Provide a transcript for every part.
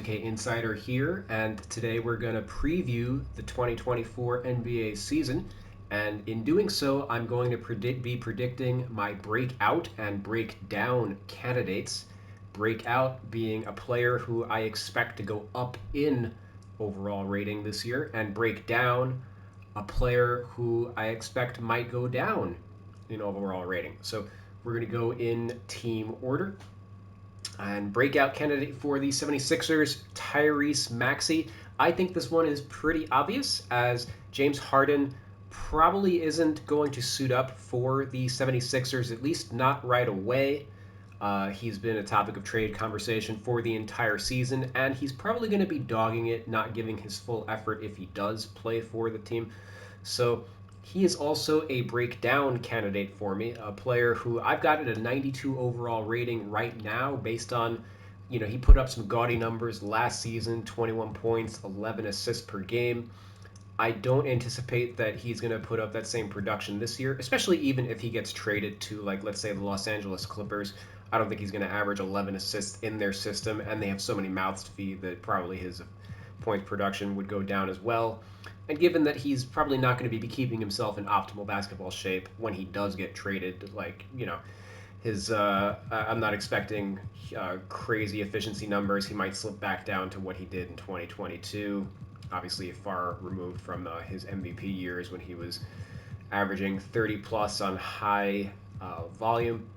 2K Insider here, and today we're going to preview the 2024 NBA season. And in doing so, I'm going to be predicting my breakout and breakdown candidates. Breakout being a player who I expect to go up in overall rating this year, and breakdown a player who I expect might go down in overall rating. So we're going to go in team order. And breakout candidate for the 76ers, Tyrese Maxey. I think this one is pretty obvious, as James Harden probably isn't going to suit up for the 76ers, at least not right away. He's been a topic of trade conversation for the entire season, and he's probably going to be dogging it, not giving his full effort if he does play for the team. So he is also a breakdown candidate for me, a player who I've got at a 92 overall rating right now based on, he put up some gaudy numbers last season, 21 points, 11 assists per game. I don't anticipate that he's going to put up that same production this year, especially even if he gets traded to, like, let's say the Los Angeles Clippers. I don't think he's going to average 11 assists in their system, and they have so many mouths to feed that probably his point production would go down as well. And given that he's probably not going to be keeping himself in optimal basketball shape when he does get traded, I'm not expecting crazy efficiency numbers. He might slip back down to what he did in 2022. Obviously, far removed from his MVP years when he was averaging 30 plus on high volume.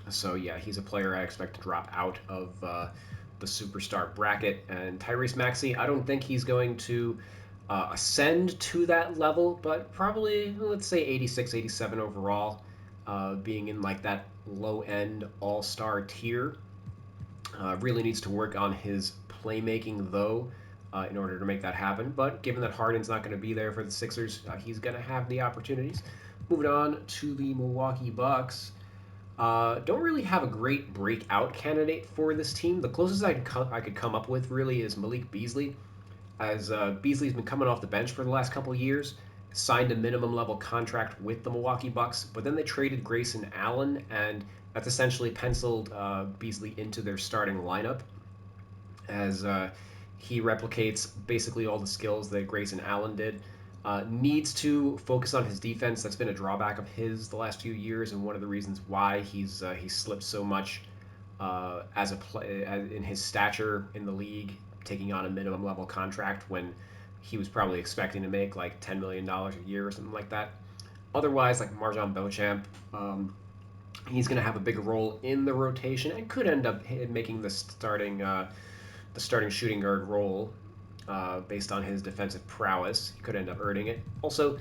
So yeah, he's a player I expect to drop out of the superstar bracket. And Tyrese Maxey, I don't think he's going to ascend to that level, but probably, let's say 86, 87 overall, being in like that low end all-star tier. Really needs to work on his playmaking, though, in order to make that happen. But given that Harden's not going to be there for the Sixers, he's going to have the opportunities. Moving on to the Milwaukee Bucks. Don't really have a great breakout candidate for this team. The closest I could come up with really is Malik Beasley, as Beasley's been coming off the bench for the last couple of years, signed a minimum level contract with the Milwaukee Bucks, but then they traded Grayson Allen, and that's essentially penciled Beasley into their starting lineup, as he replicates basically all the skills that Grayson Allen did. Needs to focus on his defense. That's been a drawback of his the last few years, and one of the reasons why he's slipped so much as a play in his stature in the league, taking on a minimum level contract when he was probably expecting to make like $10 million a year or something like that. Otherwise, like Marjan Beauchamp, he's going to have a big role in the rotation and could end up making the starting shooting guard role based on his defensive prowess. He could end up earning it. Also,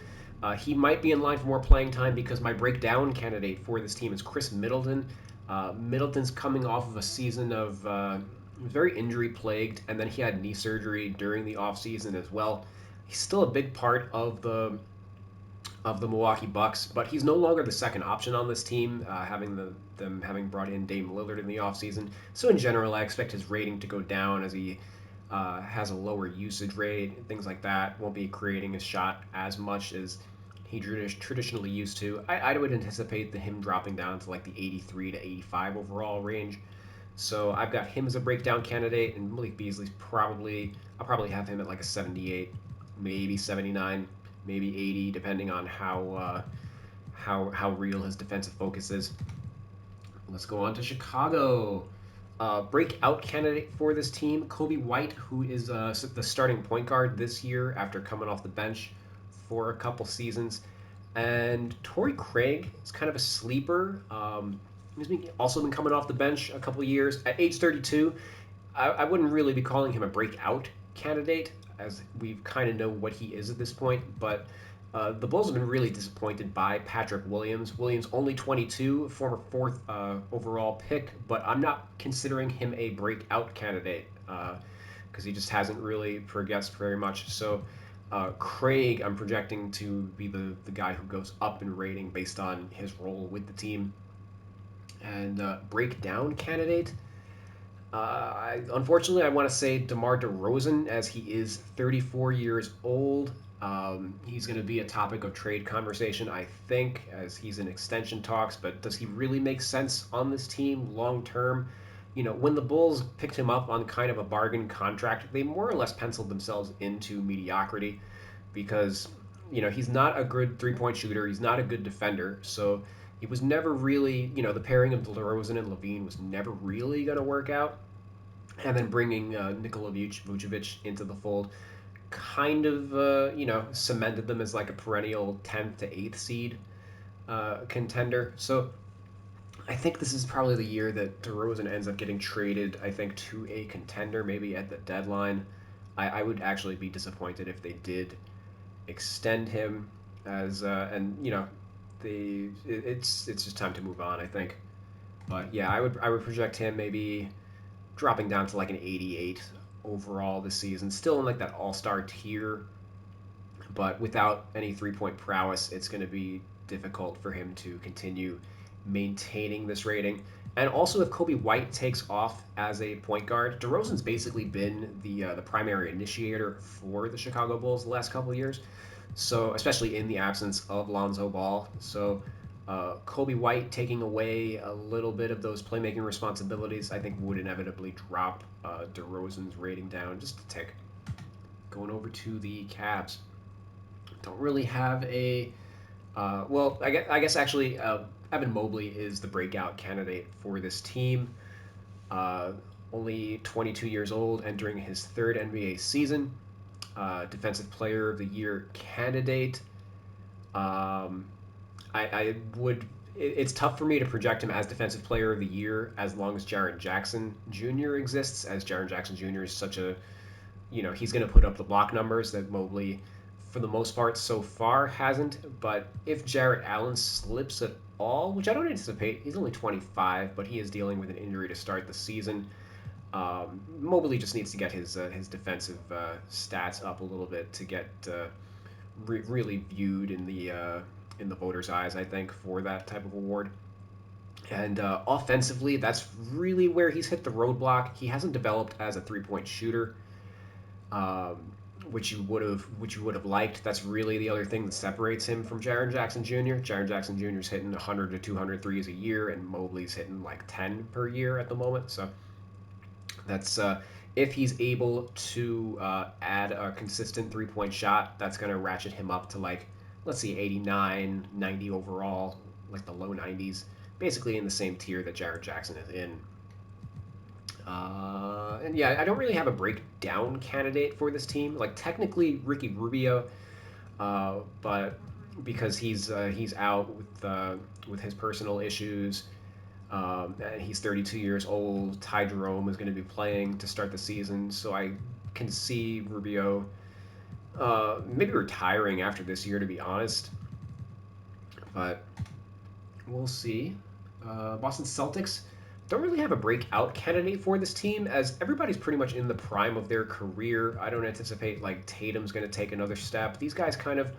he might be in line for more playing time because my breakdown candidate for this team is Chris Middleton. Middleton's coming off of a season of very injury plagued, and then he had knee surgery during the offseason as well. He's still a big part of the Milwaukee Bucks, but he's no longer the second option on this team, having brought in Dame Lillard in the offseason. So in general, I expect his rating to go down as he has a lower usage rate and things like that. Won't be creating his shot as much as he traditionally used to. I would anticipate him dropping down to like the 83 to 85 overall range. So I've got him as a breakdown candidate, and Malik Beasley's I'll probably have him at like a 78, maybe 79, maybe 80, depending on how real his defensive focus is. Let's go on to Chicago. Breakout candidate for this team, Kobe White, who is the starting point guard this year after coming off the bench for a couple seasons. And Torrey Craig is kind of a sleeper. He's also been coming off the bench a couple years. At age 32, I wouldn't really be calling him a breakout candidate, as we kind of know what he is at this point. But the Bulls have been really disappointed by Patrick Williams. Williams only 22, former fourth overall pick, but I'm not considering him a breakout candidate because he just hasn't really progressed very much. So Craig, I'm projecting to be the guy who goes up in rating based on his role with the team. And breakdown candidate, unfortunately, I want to say DeMar DeRozan, as he is 34 years old. He's going to be a topic of trade conversation, I think, as he's in extension talks. But does he really make sense on this team long term? when the Bulls picked him up on kind of a bargain contract, they more or less penciled themselves into mediocrity because, he's not a good 3 point shooter. He's not a good defender. So he was never really, the pairing of DeRozan and Levine was never really going to work out. And then bringing Nikola Vucevic into the fold kind of, cemented them as like a perennial 10th to 8th seed contender. So I think this is probably the year that DeRozan ends up getting traded, I think, to a contender, maybe at the deadline. I would actually be disappointed if they did extend him and it's just time to move on, I think. But yeah, I would project him maybe dropping down to like an 88 overall this season, still in like that all-star tier, but without any 3 point prowess, it's going to be difficult for him to continue maintaining this rating. And also, if Kobe White takes off as a point guard, DeRozan's basically been the primary initiator for the Chicago Bulls the last couple of years. So, especially in the absence of Lonzo Ball, so Kobe White taking away a little bit of those playmaking responsibilities, I think, would inevitably drop DeRozan's rating down just a tick. Going over to the Cavs, don't really have a well, I guess actually, Evan Mobley is the breakout candidate for this team. Uh, Only 22 years old, entering his third NBA season. Defensive Player of the Year candidate. Um, I would. It's tough for me to project him as Defensive Player of the Year as long as Jaren Jackson Jr. exists, as Jaren Jackson Jr. is such a he's going to put up the block numbers that Mobley, for the most part, so far hasn't. But if Jarrett Allen slips at all, which I don't anticipate, he's only 25, but he is dealing with an injury to start the season. Mobley just needs to get his defensive stats up a little bit to get really viewed in the voters' eyes, I think, for that type of award. And offensively, that's really where he's hit the roadblock. He hasn't developed as a 3 point shooter, um, which you would have liked. That's really the other thing that separates him from Jaren Jackson Jr. Jaren Jackson Jr. is hitting 100 to 200 threes a year, and Mobley's hitting like 10 per year at the moment. So that's if he's able to add a consistent 3 point shot, that's going to ratchet him up to like, let's see, 89, 90 overall, like the low 90s, basically in the same tier that Jared Jackson is in. And yeah, I don't really have a breakdown candidate for this team. Like technically Ricky Rubio, but because he's out with his personal issues, and he's 32 years old. Ty Jerome is going to be playing to start the season, so I can see Rubio maybe retiring after this year, to be honest. But we'll see. Boston Celtics don't really have a breakout candidate for this team, as everybody's pretty much in the prime of their career. I don't anticipate like Tatum's going to take another step. These guys kind of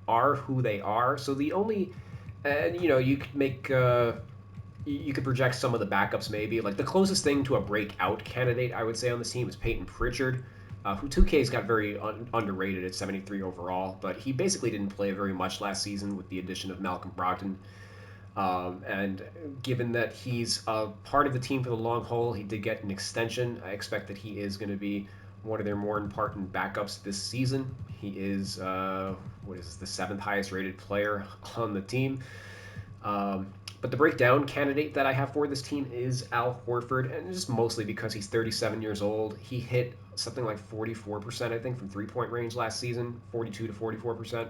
are who they are. So the only, and you could make. You could project some of the backups maybe. Like the closest thing to a breakout candidate I would say on this team is Peyton Pritchard, who 2K's got very underrated at 73 overall, but he basically didn't play very much last season with the addition of Malcolm Brogdon. And given that he's a part of the team for the long haul, he did get an extension. I expect that he is going to be one of their more important backups this season. He is, what is this, the seventh highest rated player on the team. But the breakdown candidate that I have for this team is Al Horford, and just mostly because he's 37 years old. He hit something like 44%, I think, from 3 point range last season, 42 to 44%.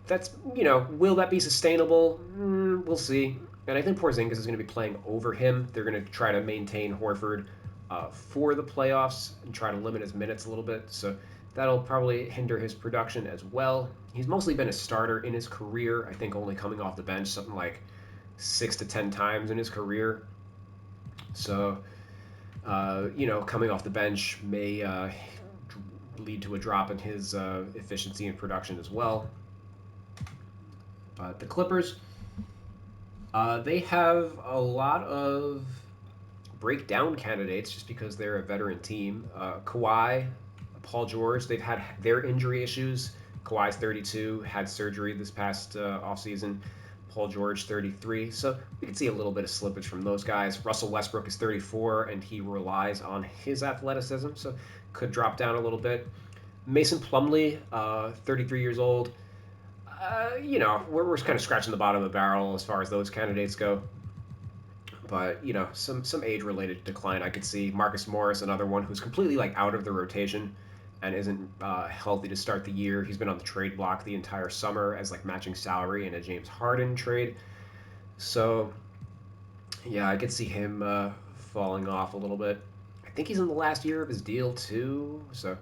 That's, will that be sustainable? We'll see. And I think Porzingis is going to be playing over him. They're going to try to maintain Horford for the playoffs and try to limit his minutes a little bit. So that'll probably hinder his production as well. He's mostly been a starter in his career, I think only coming off the bench something like 6 to 10 times in his career. So, coming off the bench may lead to a drop in his efficiency and production as well. The Clippers, they have a lot of breakdown candidates just because they're a veteran team. Kawhi, Paul George, they've had their injury issues. Kawhi's 32, had surgery this past offseason. Paul George 33. So we can see a little bit of slippage from those guys. Russell Westbrook is 34, and he relies on his athleticism, so could drop down a little bit. Mason Plumlee, 33 years old. We're kind of scratching the bottom of the barrel as far as those candidates go. But some age related decline I could see. Marcus Morris, another one who's completely like out of the rotation and isn't healthy to start the year. He's been on the trade block the entire summer as like matching salary in a James Harden trade. So yeah, I could see him falling off a little bit. I think he's in the last year of his deal too. So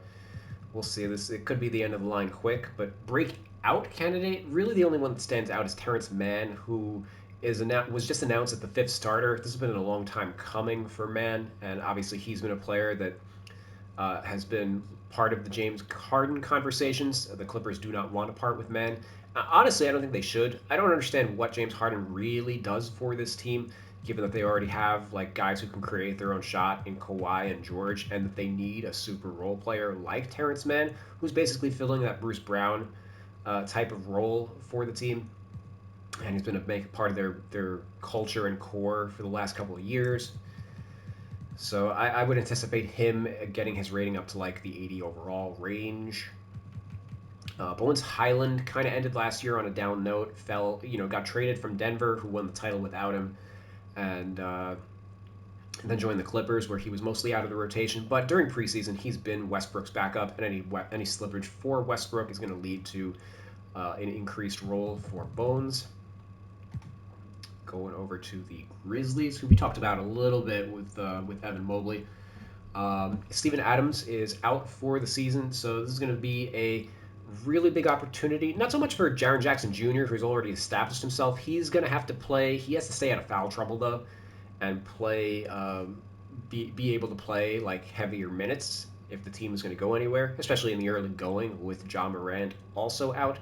we'll see. This it could be the end of the line quick, but breakout candidate. Really, the only one that stands out is Terrence Mann, who was just announced as the fifth starter. This has been a long time coming for Mann, and obviously he's been a player that has been part of the James Harden conversations. The Clippers do not want to part with Mann. Honestly, I don't think they should. I don't understand what James Harden really does for this team, given that they already have like guys who can create their own shot in Kawhi and George, and that they need a super role player like Terrence Mann, who's basically filling that Bruce Brown type of role for the team. And he's been a big part of their culture and core for the last couple of years. So I would anticipate him getting his rating up to like the 80 overall range. Bones Highland kind of ended last year on a down note. Got traded from Denver, who won the title without him, and then joined the Clippers, where he was mostly out of the rotation. But during preseason, he's been Westbrook's backup, and any slippage for Westbrook is going to lead to an increased role for Bones. Going over to the Grizzlies, who we talked about a little bit with Evan Mobley. Steven Adams is out for the season, so this is going to be a really big opportunity. Not so much for Jaren Jackson Jr., who's already established himself. He's going to have to play. He has to stay out of foul trouble, though, and play, be able to play like heavier minutes if the team is going to go anywhere, especially in the early going with Ja Morant also out.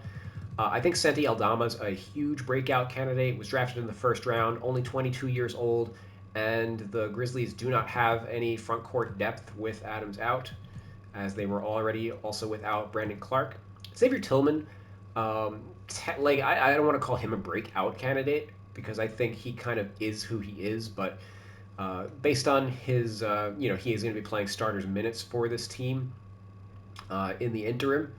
I think Santi Aldama's a huge breakout candidate. Was drafted in the first round, only 22 years old, and the Grizzlies do not have any front court depth with Adams out, as they were already also without Brandon Clark. Xavier Tillman, I don't want to call him a breakout candidate because I think he kind of is who he is, but based on his, he is going to be playing starters minutes for this team in the interim.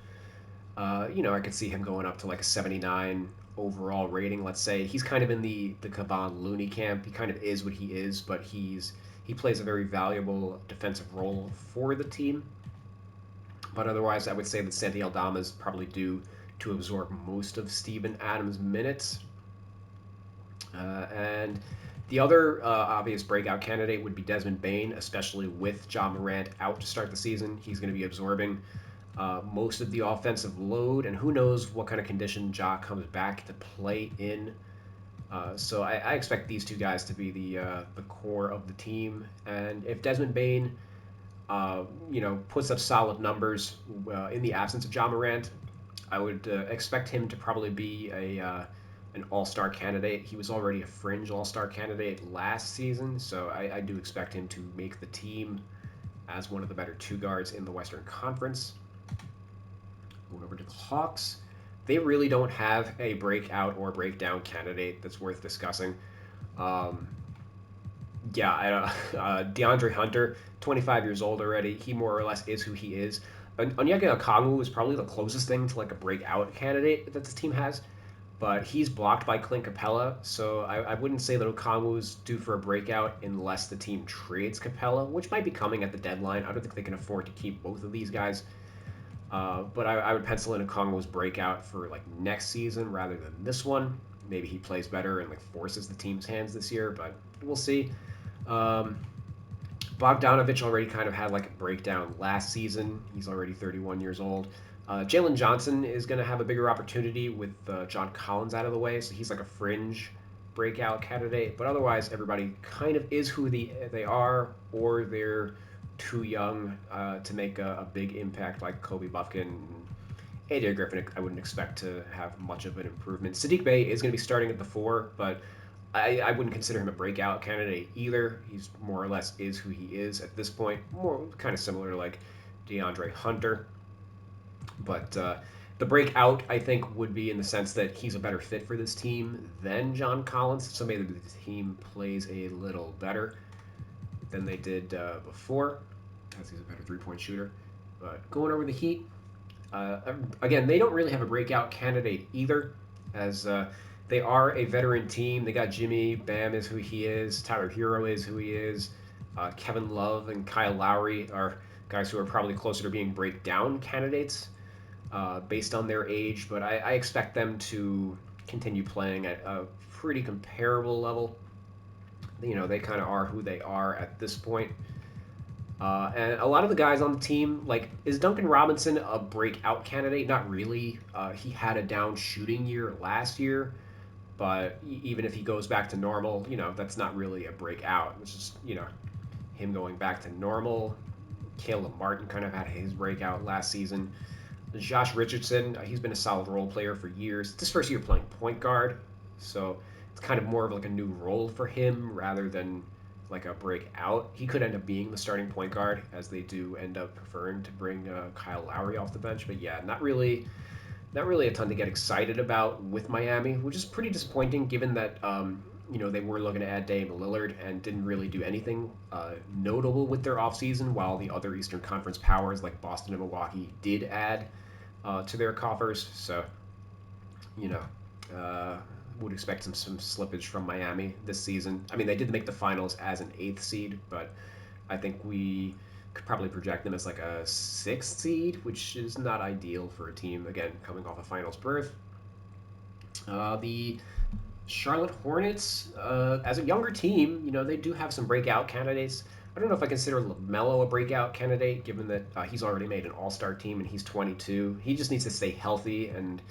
I could see him going up to like a 79 overall rating. Let's say he's kind of in the Kevon Looney camp. He kind of is what he is, but he plays a very valuable defensive role for the team. But otherwise, I would say that Santi Aldama is probably due to absorb most of Steven Adams' minutes. And the other obvious breakout candidate would be Desmond Bane, especially with Ja Morant out to start the season. He's going to be absorbing most of the offensive load, and who knows what kind of condition Ja comes back to play in. So I expect these two guys to be the core of the team. And if Desmond Bane, puts up solid numbers in the absence of Ja Morant, I would expect him to probably be an all-star candidate. He was already a fringe all-star candidate last season, so I do expect him to make the team as one of the better two guards in the Western Conference. Going over to the Hawks, they really don't have a breakout or breakdown candidate that's worth discussing. DeAndre Hunter, 25 years old already. He more or less is who he is. Onyeka Okongwu is probably the closest thing to like a breakout candidate that this team has, but he's blocked by Clint Capella, so I wouldn't say that Okongwu's due for a breakout unless the team trades Capella, which might be coming at the deadline. I don't think they can afford to keep both of these guys. But I would pencil in Okongwu's breakout for like next season rather than this one. Maybe he plays better and like forces the team's hands this year, but we'll see. Bogdanovich already kind of had like a breakdown last season. He's already 31 years old. Jalen Johnson is going to have a bigger opportunity with John Collins out of the way, so he's like a fringe breakout candidate. But otherwise, everybody kind of is who they are, or they're too young to make a big impact like Kobe Buffkin. AJ Griffin, I wouldn't expect to have much of an improvement. Saddiq Bey is going to be starting at the 4, but I wouldn't consider him a breakout candidate either. He's more or less is who he is at this point. More kind of similar to like DeAndre Hunter. But The breakout, I think, would be in the sense that he's a better fit for this team than John Collins. So maybe the team plays a little better than they did before, as he's a better 3 point shooter. But going over the Heat, uh, again, they don't really have a breakout candidate either, as they are a veteran team. They got Jimmy, Bam is who he is, Tyler Hero is who he is, Kevin Love and Kyle Lowry are guys who are probably closer to being breakdown candidates based on their age, but I expect them to continue playing at a pretty comparable level. You know, they kind of are who they are at this point. And a lot of the guys on the team, like, is Duncan Robinson a breakout candidate? Not really. He had a down shooting year last year, but even if he goes back to normal, you know, that's not really a breakout. It's just, you know, him going back to normal. Caleb Martin kind of had his breakout last season. Josh Richardson, he's been a solid role player for years. It's his first year playing point guard, so it's kind of more of like a new role for him rather than like a breakout. He could end up being the starting point guard, as they do end up preferring to bring Kyle Lowry off the bench. But yeah, not really a ton to get excited about with Miami, which is pretty disappointing given that you know they were looking to add Dame Lillard and didn't really do anything notable with their offseason, while the other Eastern Conference powers like Boston and Milwaukee did add to their coffers. So, you know, would expect some slippage from Miami this season. I mean, they did make the finals as an eighth seed, but I think we could probably project them as like a sixth seed, which is not ideal for a team, again, coming off a finals berth. The Charlotte Hornets, as a younger team, you know, they do have some breakout candidates. I don't know if I consider LaMelo a breakout candidate, given that he's already made an All Star team and he's 22. He just needs to stay healthy and,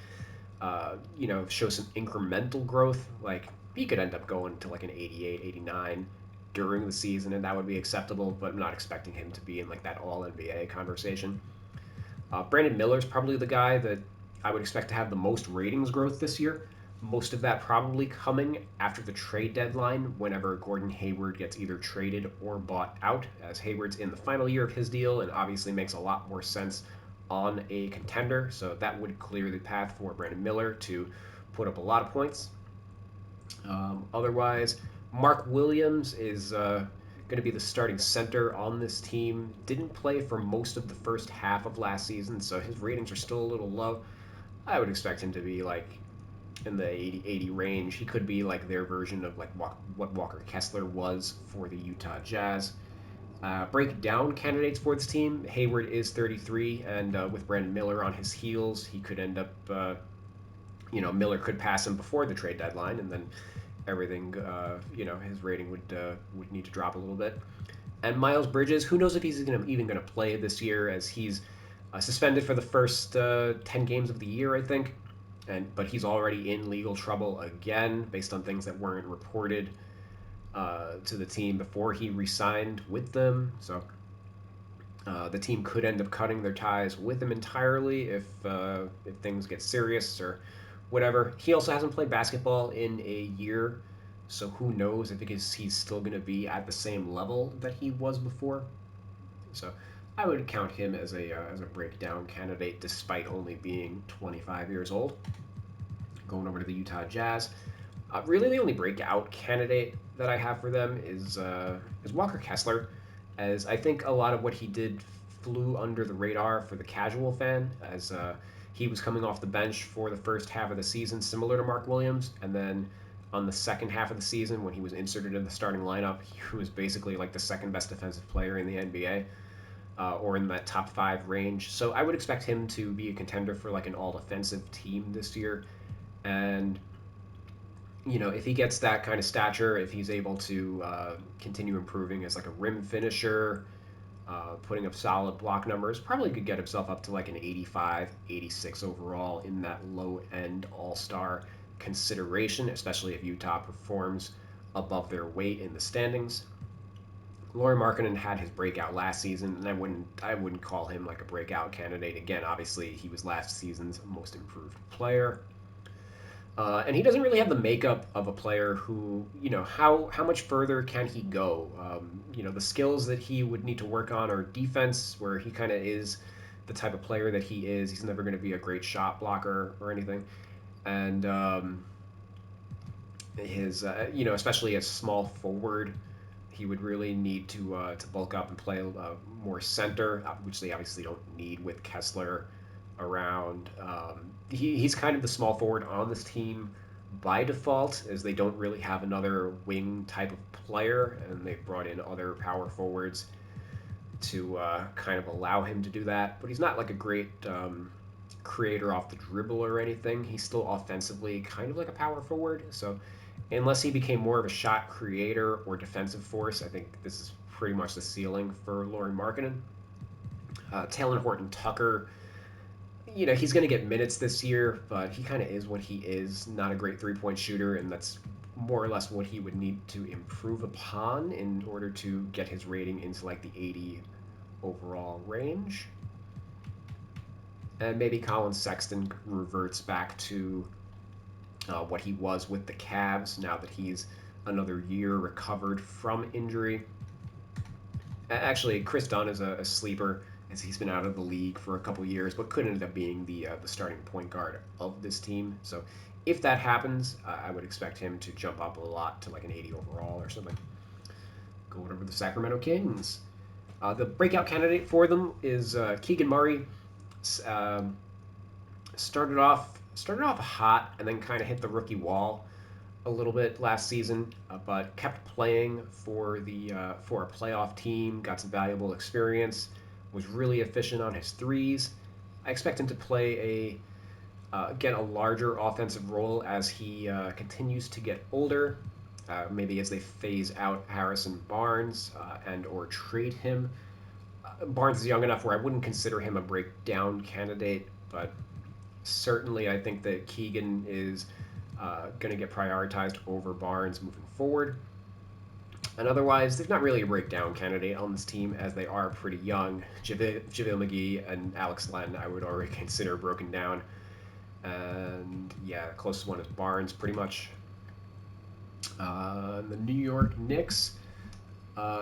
you know, show some incremental growth. Like, he could end up going to like an 88, 89 during the season, and that would be acceptable, but I'm not expecting him to be in like that All NBA conversation. Brandon Miller's probably the guy that I would expect to have the most ratings growth this year. Most of that probably coming after the trade deadline, whenever Gordon Hayward gets either traded or bought out, as Hayward's in the final year of his deal and obviously makes a lot more sense on a contender. So that would clear the path for Brandon Miller to put up a lot of points. Otherwise, Mark Williams is going to be the starting center on this team. Didn't play for most of the first half of last season, so his ratings are still a little low. I would expect him to be like in the 80 range. He could be like their version of like what Walker Kessler was for the Utah Jazz. Breakdown candidates for this team. Hayward is 33, and with Brandon Miller on his heels, he could end up, you know, Miller could pass him before the trade deadline, and then everything, you know, his rating would need to drop a little bit. And Miles Bridges, who knows if he's even going to play this year, as he's suspended for the first 10 games of the year, I think. But he's already in legal trouble again, based on things that weren't reported to the team before he re-signed with them. So the team could end up cutting their ties with him entirely if things get serious or whatever. He also hasn't played basketball in a year, so who knows if he's still going to be at the same level that he was before. So I would count him as a breakdown candidate, despite only being 25 years old. Going over to the Utah Jazz, really the only breakout candidate that I have for them is Walker Kessler, as I think a lot of what he did flew under the radar for the casual fan, as he was coming off the bench for the first half of the season, similar to Mark Williams, and then on the second half of the season, when he was inserted in the starting lineup, he was basically like the second best defensive player in the NBA. Or in that top five range. So I would expect him to be a contender for like an all defensive team this year. And, you know, if he gets that kind of stature, if he's able to continue improving as like a rim finisher, putting up solid block numbers, probably could get himself up to like an 85, 86 overall in that low end all star consideration, especially if Utah performs above their weight in the standings. Lauri Markkanen had his breakout last season, and I wouldn't call him like a breakout candidate. Again, obviously he was last season's most improved player, and he doesn't really have the makeup of a player who, you know, how much further can he go? You know, the skills that he would need to work on are defense, where he kind of is the type of player that he is. He's never going to be a great shot blocker or anything. And his, especially as small forward, he would really need to bulk up and play more center, which they obviously don't need with Kessler around. He's kind of the small forward on this team by default, as they don't really have another wing type of player, and they've brought in other power forwards to kind of allow him to do that. But he's not like a great creator off the dribble or anything. He's still offensively kind of like a power forward. So unless he became more of a shot creator or defensive force, I think this is pretty much the ceiling for Lauren Markkinen. Taylor Horton Tucker, he's going to get minutes this year, but he kind of is what he is. Not a great 3-point shooter, and that's more or less what he would need to improve upon in order to get his rating into like the 80 overall range. And maybe Colin Sexton reverts back to what he was with the Cavs now that he's another year recovered from injury. Actually, Chris Dunn is a sleeper, as he's been out of the league for a couple years, but could end up being the starting point guard of this team. So if that happens, I would expect him to jump up a lot to like an 80 overall or something. Going over the Sacramento Kings. The breakout candidate for them is Keegan Murray. Started off hot and then kind of hit the rookie wall a little bit last season, but kept playing for a playoff team. Got some valuable experience. Was really efficient on his threes. I expect him to play get a larger offensive role as he continues to get older. Maybe as they phase out Harrison Barnes and or trade him. Barnes is young enough where I wouldn't consider him a breakdown candidate, but certainly I think that Keegan is going to get prioritized over Barnes moving forward. And otherwise, there's not really a breakdown candidate on this team, as they are pretty young. JaVale McGee and Alex Len I would already consider broken down. And yeah, the closest one is Barnes, pretty much. The New York Knicks,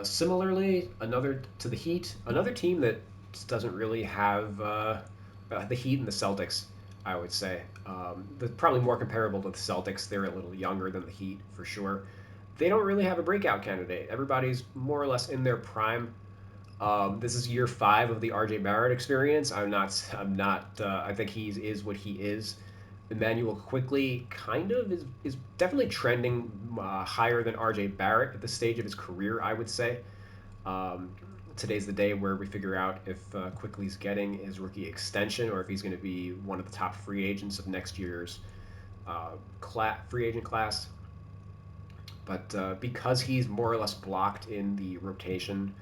similarly, to the Heat, another team that doesn't really have the Heat and the Celtics, I would say. Probably more comparable to the Celtics. They're a little younger than the Heat, for sure. They don't really have a breakout candidate. Everybody's more or less in their prime. This is year 5 of the R.J. Barrett experience. I'm not. I think he is what he is. Emmanuel Quickly kind of is definitely trending higher than R.J. Barrett at this stage of his career, I would say. Today's the day where we figure out if Quickly's getting his rookie extension or if he's going to be one of the top free agents of next year's free agent class. But because he's more or less blocked in the rotation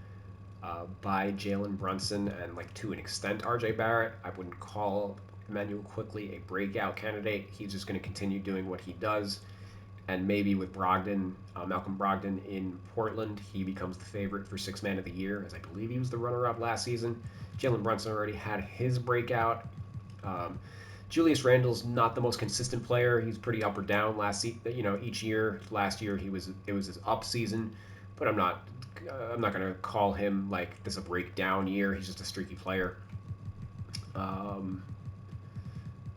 by Jalen Brunson and like to an extent RJ Barrett, I wouldn't call Emmanuel Quickly a breakout candidate. He's just going to continue doing what he does. And maybe with Brogdon, Malcolm Brogdon in Portland, he becomes the favorite for Sixth Man of the Year, as I believe he was the runner-up last season. Jalen Brunson already had his breakout. Julius Randle's not the most consistent player. He's pretty up or down each year. Last year it was his up season, but I'm not going to call him like this a breakdown year. He's just a streaky player.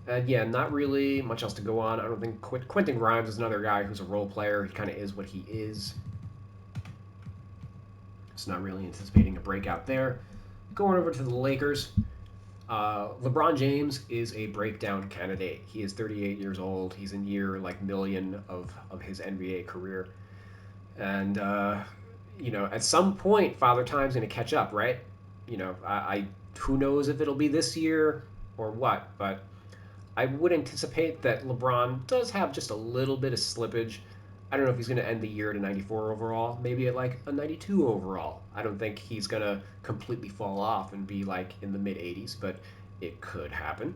And yeah, not really much else to go on. I don't think Quentin Grimes is another guy who's a role player. He kind of is what he is. It's not really anticipating a breakout there. Going over to the Lakers. LeBron James is a breakdown candidate. He is 38 years old. He's in year million of his NBA career. And, at some point, Father Time's going to catch up, right? Who knows if it'll be this year or what, but I would anticipate that LeBron does have just a little bit of slippage. I don't know if he's going to end the year at a 94 overall, maybe at like a 92 overall. I don't think he's going to completely fall off and be like in the mid 80s, but it could happen.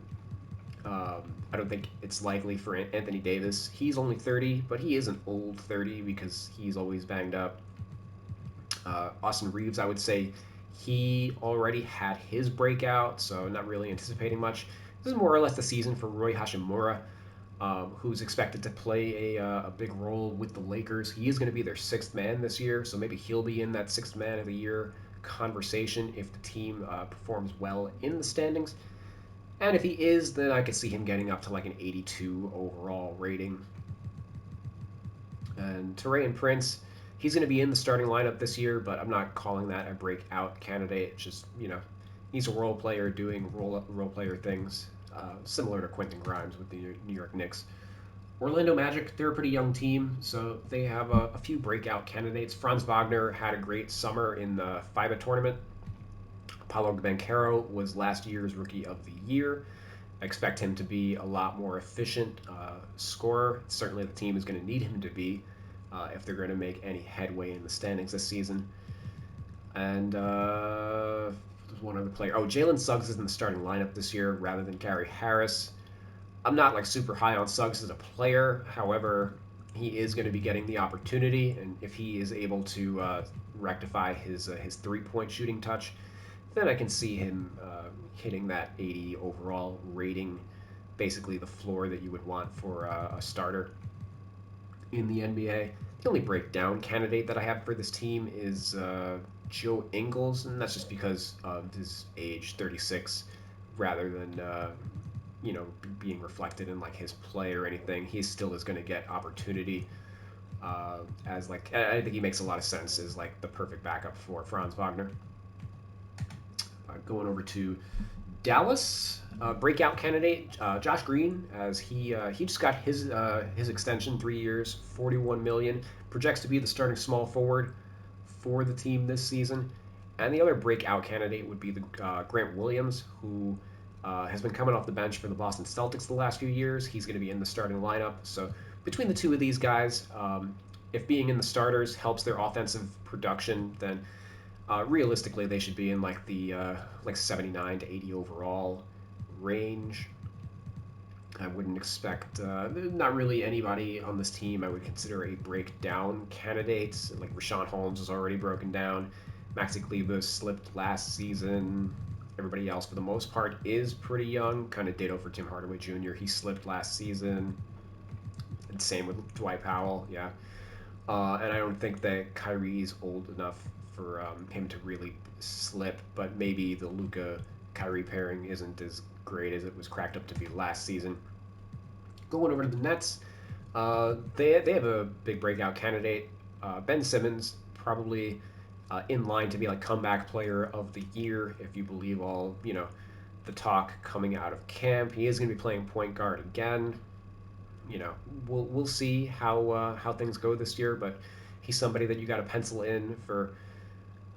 I don't think it's likely for Anthony Davis. He's only 30, but he is an old 30 because he's always banged up. Austin Reeves, I would say he already had his breakout, so not really anticipating much. This is more or less the season for Rui Hachimura, who's expected to play a big role with the Lakers. He is going to be their sixth man this year, so maybe he'll be in that sixth man of the year conversation if the team performs well in the standings. And if he is, then I could see him getting up to like an 82 overall rating. And Taurean Prince, he's going to be in the starting lineup this year, but I'm not calling that a breakout candidate. It's just, he's a role player doing role player things, similar to Quentin Grimes with the New York Knicks. Orlando Magic, they're a pretty young team, so they have a few breakout candidates. Franz Wagner had a great summer in the FIBA tournament. Paulo Banchero was last year's Rookie of the Year. I expect him to be a lot more efficient scorer. Certainly, the team is going to need him to be if they're going to make any headway in the standings this season. And there's one other player. Oh, Jalen Suggs is in the starting lineup this year rather than Gary Harris. I'm not like super high on Suggs as a player. However, he is going to be getting the opportunity, and if he is able to rectify his 3-point shooting touch, then I can see him hitting that 80 overall rating, basically the floor that you would want for a starter in the NBA. The only breakdown candidate that I have for this team is Joe Ingles, and that's just because of his age, 36, rather than being reflected in like his play or anything. He still is going to get opportunity. As like I think he makes a lot of sense as like the perfect backup for Franz Wagner. Going over to Dallas, breakout candidate Josh Green, as he just got his extension, 3 years, $41 million, projects to be the starting small forward for the team this season. And the other breakout candidate would be the Grant Williams, who has been coming off the bench for the Boston Celtics the last few years. He's going to be in the starting lineup. So between the two of these guys, if being in the starters helps their offensive production, then realistically, they should be in like the 79 to 80 overall range. I wouldn't expect not really anybody on this team I would consider a breakdown candidate. Like Rashawn Holmes is already broken down. Maxi Kleber slipped last season. Everybody else, for the most part, is pretty young. Kind of ditto for Tim Hardaway Jr. He slipped last season. And same with Dwight Powell. Yeah. And I don't think that Kyrie's old enough for him to really slip, but maybe the Luka Kyrie pairing isn't as great as it was cracked up to be last season. Going over to the Nets, they have a big breakout candidate. Ben Simmons, probably in line to be like comeback player of the year if you believe all the talk coming out of camp. He is going to be playing point guard again. We'll see how things go this year, but he's somebody that you got to pencil in for.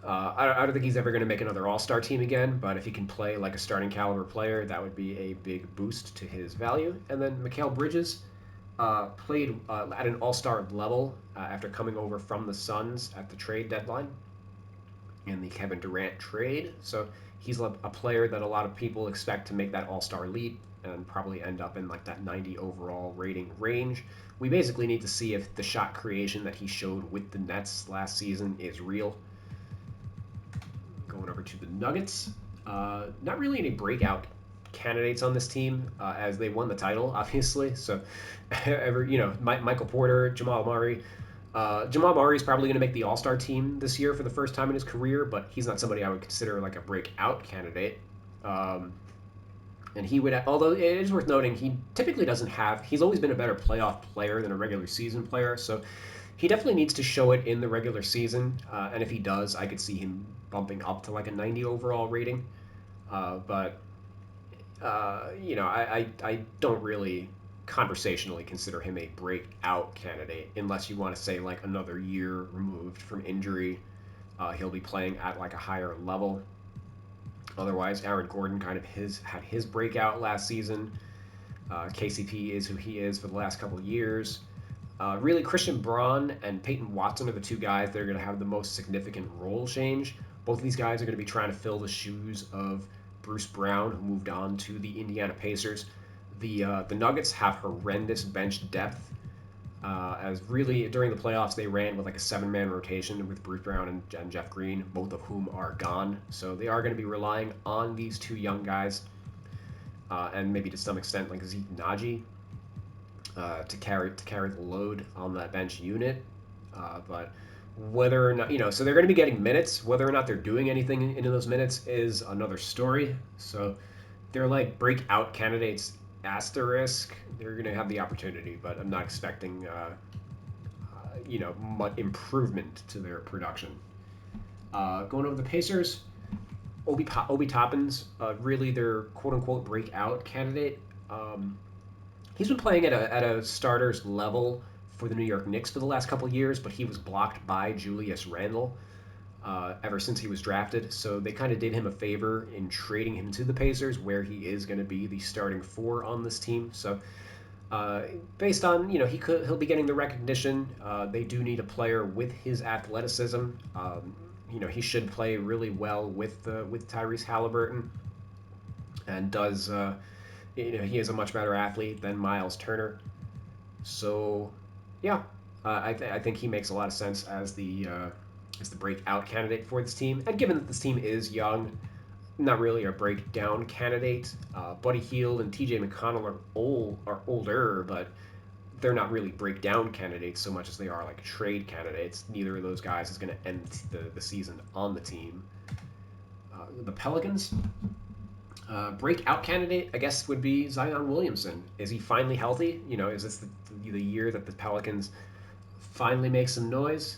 I don't think he's ever going to make another All-Star team again, but if he can play like a starting caliber player, that would be a big boost to his value. And then Mikal Bridges played at an All-Star level after coming over from the Suns at the trade deadline in the Kevin Durant trade. So he's a player that a lot of people expect to make that All-Star leap and probably end up in like that 90 overall rating range. We basically need to see if the shot creation that he showed with the Nets last season is real. Going over to the Nuggets, not really any breakout candidates on this team as they won the title, obviously. So, Michael Porter, Jamal Murray. Jamal Murray is probably going to make the All-Star team this year for the first time in his career, but he's not somebody I would consider like a breakout candidate. And he would, although it is worth noting, he typically doesn't have. He's always been a better playoff player than a regular season player, so he definitely needs to show it in the regular season. And if he does, I could see him bumping up to like a 90 overall rating. But I don't really conversationally consider him a breakout candidate unless you want to say like another year removed from injury. He'll be playing at like a higher level. Otherwise, Aaron Gordon kind of had his breakout last season. KCP is who he is for the last couple of years. Really, Christian Braun and Peyton Watson are the two guys that are going to have the most significant role change. Both of these guys are going to be trying to fill the shoes of Bruce Brown, who moved on to the Indiana Pacers. The Nuggets have horrendous bench depth. As really during the playoffs they ran with like a 7-man rotation with Bruce Brown and Jeff Green, both of whom are gone. So they are going to be relying on these two young guys, and maybe to some extent like Zeke Naji to carry the load on that bench unit. But Whether or not, so they're going to be getting minutes. Whether or not they're doing anything in those minutes is another story. So they're like breakout candidates, asterisk. They're going to have the opportunity, but I'm not expecting, much improvement to their production. Going over the Pacers, Obi Toppins, really their quote unquote breakout candidate. Um, he's been playing at a starter's level for the New York Knicks for the last couple of years, but he was blocked by Julius Randle ever since he was drafted. So they kind of did him a favor in trading him to the Pacers, where he is going to be the starting four on this team. So uh, based on he'll be getting the recognition. They do need a player with his athleticism. He should play really well with Tyrese Halliburton, and does he is a much better athlete than Miles Turner. So yeah, I think he makes a lot of sense as the breakout candidate for this team. And given that this team is young, not really a breakdown candidate. Buddy Hield and T.J. McConnell are older, but they're not really breakdown candidates so much as they are like trade candidates. Neither of those guys is going to end the season on the team. The Pelicans, breakout candidate, I guess, would be Zion Williamson. Is he finally healthy? Is this the year that the Pelicans finally make some noise?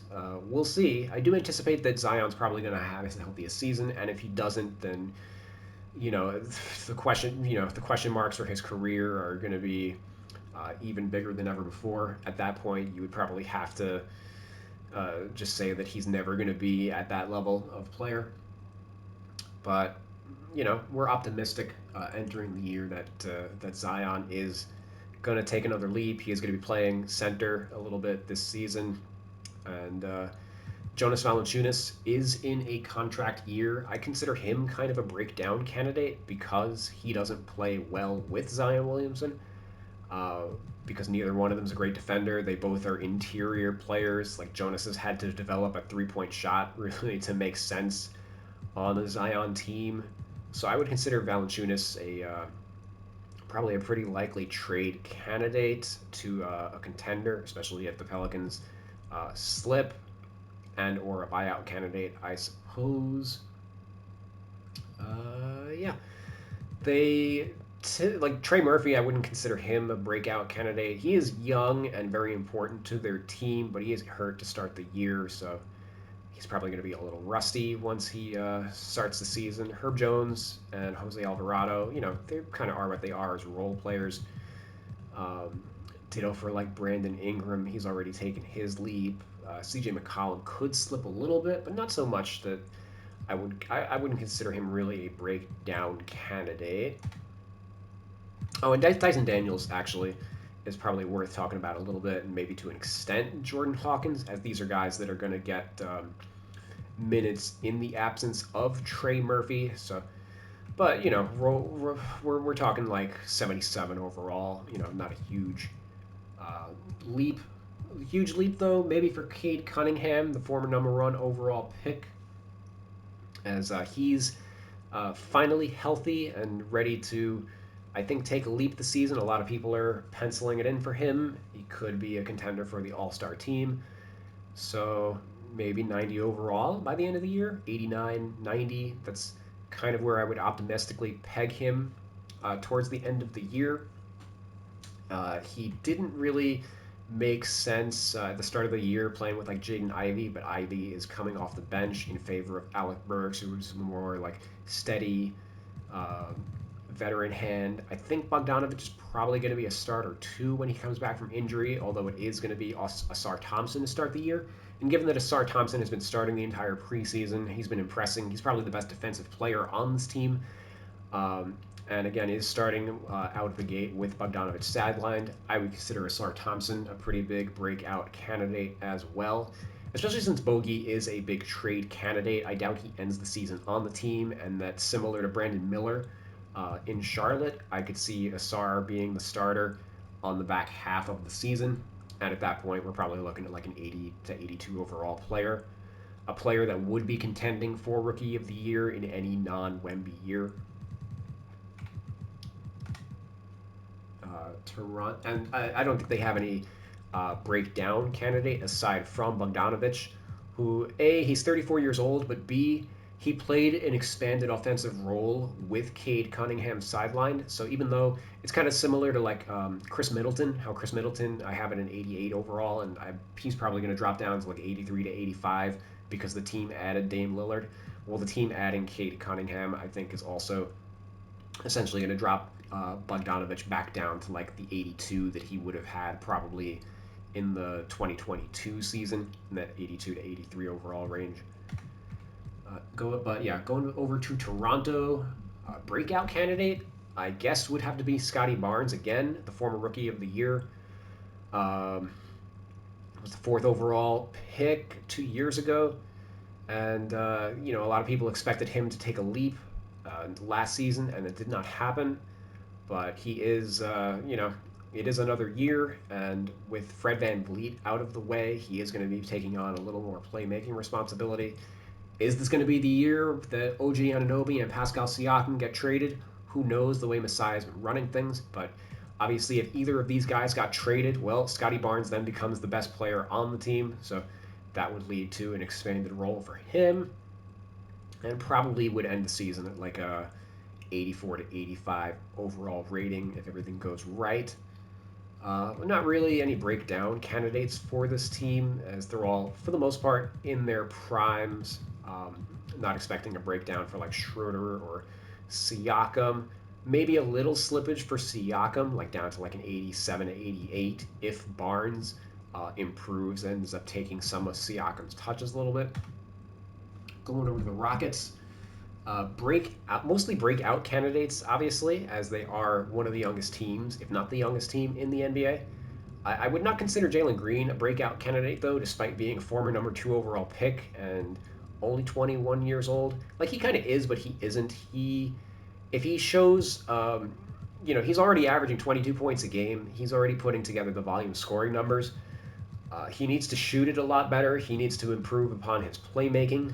We'll see. I do anticipate that Zion's probably going to have his healthiest season, and if he doesn't, then the question marks for his career are going to be even bigger than ever before. At that point, you would probably have to just say that he's never going to be at that level of player. But we're optimistic entering the year that Zion is going to take another leap. He is going to be playing center a little bit this season, and Jonas Valanciunas is in a contract year. I consider him kind of a breakdown candidate because he doesn't play well with Zion Williamson. Uh, because neither one of them is a great defender. They both are interior players. Like Jonas has had to develop a 3-point shot really to make sense on the Zion team. So I would consider Valanciunas probably a pretty likely trade candidate to a contender, especially if the Pelicans slip, and or a buyout candidate, I suppose. Yeah, they like Trey Murphy. I wouldn't consider him a breakout candidate. He is young and very important to their team, but he is hurt to start the year, so he's probably going to be a little rusty once he starts the season. Herb Jones and Jose Alvarado, they kind of are what they are as role players. Um, ditto for like Brandon Ingram. He's already taken his leap. CJ McCollum could slip a little bit, but not so much that I wouldn't consider him really a breakdown candidate. Oh, and Dyson Daniels actually is probably worth talking about a little bit, and maybe to an extent Jordan Hawkins, as these are guys that are going to get minutes in the absence of Trey Murphy. So, but we're talking like 77 overall. Not a uh, leap. Huge leap though, maybe for Cade Cunningham, the former number 1 overall pick, as he's finally healthy and ready to, I think, take a leap this season. A lot of people are penciling it in for him. He could be a contender for the All Star team. So maybe 90 overall by the end of the year, 89, 90. That's kind of where I would optimistically peg him towards the end of the year. He didn't really make sense at the start of the year playing with like Jaden Ivey, but Ivey is coming off the bench in favor of Alec Burks, who's more like steady uh, veteran hand. I think Bogdanovich is probably going to be a starter too when he comes back from injury, although it is going to be Asar Thompson to start the year. And given that Asar Thompson has been starting the entire preseason, he's been impressing. He's probably the best defensive player on this team. And again, is starting out of the gate with Bogdanovich sidelined. I would consider Asar Thompson a pretty big breakout candidate as well, especially since Bogey is a big trade candidate. I doubt he ends the season on the team, and that similar to Brandon Miller in Charlotte, I could see Asar being the starter on the back half of the season. And at that point, we're probably looking at like an 80 to 82 overall player, a player that would be contending for Rookie of the Year in any non-Wemby year. Toronto, and I don't think they have any breakdown candidate aside from Bogdanovich. who A, he's 34 years old, but B, he played an expanded offensive role with Cade Cunningham sidelined. So even though it's kind of similar to like Chris Middleton, how Chris Middleton, I have it in 88 overall, and he's probably going to drop down to like 83 to 85 because the team added Dame Lillard. Well, the team adding Cade Cunningham, I think, is also essentially going to drop Bogdanovich back down to like the 82 that he would have had probably in the 2022 season, in that 82 to 83 overall range. Going over to Toronto, breakout candidate, I guess would have to be Scotty Barnes again, the former Rookie of the Year. Um, was the fourth overall pick 2 years ago, and a lot of people expected him to take a leap last season, and it did not happen. But he is, it is another year, and with Fred VanVleet out of the way, he is going to be taking on a little more playmaking responsibility. Is this going to be the year that OG Anunoby and Pascal Siakam get traded? Who knows the way Masai's been running things, but obviously if either of these guys got traded, well, Scotty Barnes then becomes the best player on the team, so that would lead to an expanded role for him, and probably would end the season at like a 84 to 85 overall rating if everything goes right. Not really any breakdown candidates for this team, as they're all, for the most part, in their primes. Not expecting a breakdown for like Schroeder or Siakam. Maybe a little slippage for Siakam, like down to like an 87 to 88, if Barnes improves and ends up taking some of Siakam's touches a little bit. Going over to the Rockets, mostly breakout candidates, obviously, as they are one of the youngest teams, if not the youngest team in the NBA. I would not consider Jalen Green a breakout candidate, though, despite being a former number 2 overall pick and only 21 years old. Like, he kind of is, but he isn't. If he shows, he's already averaging 22 points a game. He's already putting together the volume scoring numbers. He needs to shoot it a lot better. He needs to improve upon his playmaking.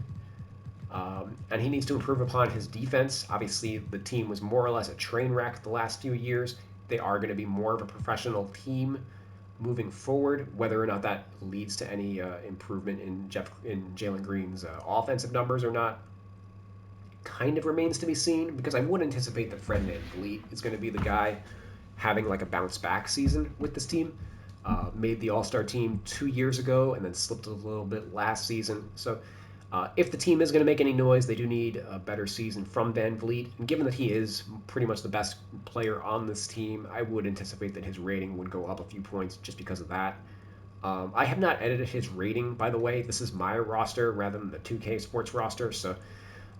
And he needs to improve upon his defense. Obviously, the team was more or less a train wreck the last few years. They are going to be more of a professional team moving forward. Whether or not that leads to any improvement in Jalen Green's offensive numbers or not, kind of remains to be seen. Because I would anticipate that Fred VanVleet is going to be the guy having like a bounce back season with this team. Made the All Star team 2 years ago and then slipped a little bit last season. So if the team is going to make any noise, they do need a better season from VanVleet. And given that he is pretty much the best player on this team, I would anticipate that his rating would go up a few points just because of that. I have not edited his rating, by the way. This is my roster rather than the 2K Sports roster. So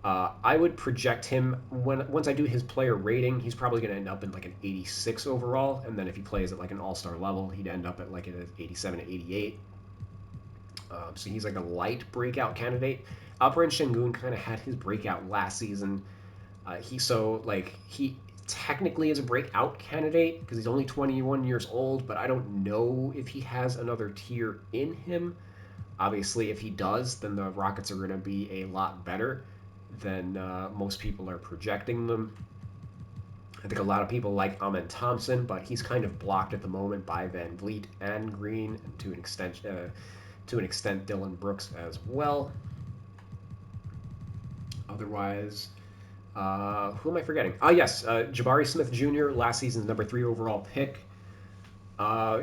I would project him, once I do his player rating, he's probably going to end up in like an 86 overall. And then if he plays at like an all-star level, he'd end up at like an 87 to 88. So he's like a light breakout candidate. Alperen Sengun kind of had his breakout last season. He technically is a breakout candidate because he's only 21 years old, but I don't know if he has another tier in him. Obviously, if he does, then the Rockets are going to be a lot better than most people are projecting them. I think a lot of people like Amen Thompson, but he's kind of blocked at the moment by VanVleet and Green, and to an extent, Dillon Brooks as well. Otherwise, who am I forgetting? Yes, Jabari Smith Jr., last season's number 3 overall pick.